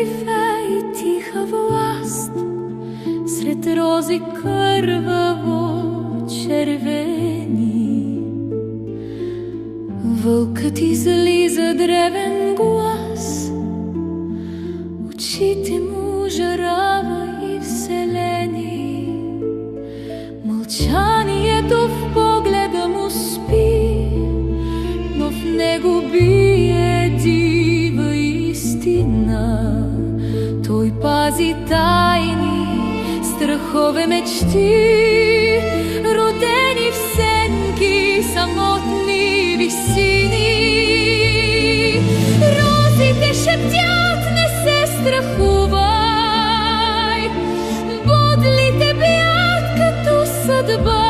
тиха и тиха власт сред рози кърваво червени. Вълкът излиза древен глас, очите му жарава и вселени. Мълчанието в погледа му спи, но в него бие дива истина. Той пази тайни, страхове, мечти, родени в сенки, самотни висини. Розите шептят: не се страхувай, бодлите бят като съдба.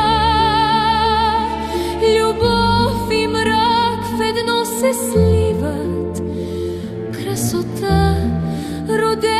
Любов и мрак в едно се сливат, красота родена